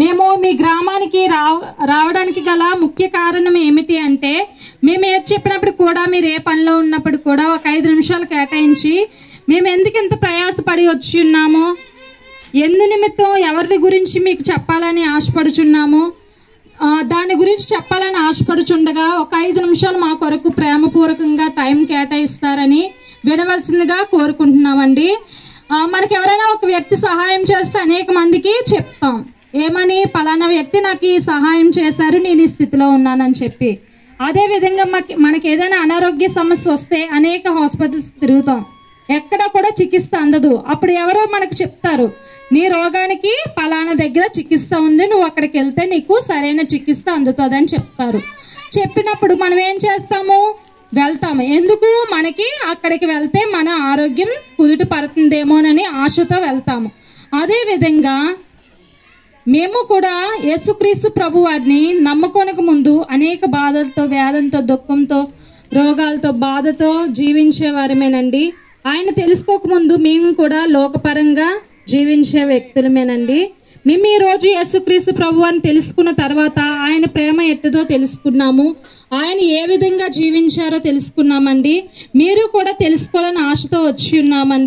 మేము మీ గ్రామానికి రావడానికి గల ముఖ్య కారణం ఏమిటి అంటే, మేము ఏది చెప్పినప్పుడు కూడా మీరు ఏ పనిలో ఉన్నప్పుడు కూడా ఒక 5 నిమిషాలు కేటాయించి మేము ఎందుకు ఇంత ప్రయాసపడి వచ్చి ఉన్నామో, ఎందు నిమిత్తం ఎవరి గురించి మీకు చెప్పాలని ఆశపడుచున్నాము, దాని గురించి చెప్పాలని ఆశపడుచుండగా ఒక 5 నిమిషాలు మా కొరకు ప్రేమపూర్వకంగా టైం కేటాయిస్తారని వినవలసిందిగా కోరుకుంటున్నామండి. మనకి ఎవరైనా ఒక వ్యక్తి సహాయం చేస్తే అనేక మందికి చెప్తాం, ఏమని, పలానా వ్యక్తి నాకు ఈ సహాయం చేశారు, నేను ఈ స్థితిలో ఉన్నానని చెప్పి. అదేవిధంగా మనకి ఏదైనా అనారోగ్య సమస్య వస్తే అనేక హాస్పిటల్స్ తిరుగుతాం, ఎక్కడ కూడా చికిత్స అందదు. అప్పుడు ఎవరో మనకు చెప్తారు, నీ రోగానికి పలానా దగ్గర చికిత్స ఉంది, నువ్వు అక్కడికి వెళ్తే నీకు సరైన చికిత్స అందుతుందని చెప్తారు. చెప్పినప్పుడు మనం ఏం చేస్తాము, వెళ్తాము. ఎందుకు, మనకి అక్కడికి వెళ్తే మన ఆరోగ్యం కుదుట పడుతుందేమోనని ఆశతో వెళ్తాము. అదేవిధంగా మేము కూడా యేసుక్రీస్తు ప్రభు వారిని నమ్ముకోనక ముందు అనేక బాధలతో, వేదంతో, దుఃఖంతో, రోగాలతో, బాధతో జీవించే వారమేనండి. ఆయన తెలుసుకోకముందు మేము కూడా లోకపరంగా జీవించే వ్యక్తులమేనండి. మేము ఈరోజు యేసుక్రీస్తు ప్రభు అని తెలుసుకున్న తర్వాత ఆయన ప్రేమ ఎట్టుదో తెలుసుకున్నాము, ఆయన ఏ విధంగా జీవించారో తెలుసుకున్నామండి. మీరు కూడా తెలుసుకోవాలని ఆశతో వచ్చి ఉన్నామండి.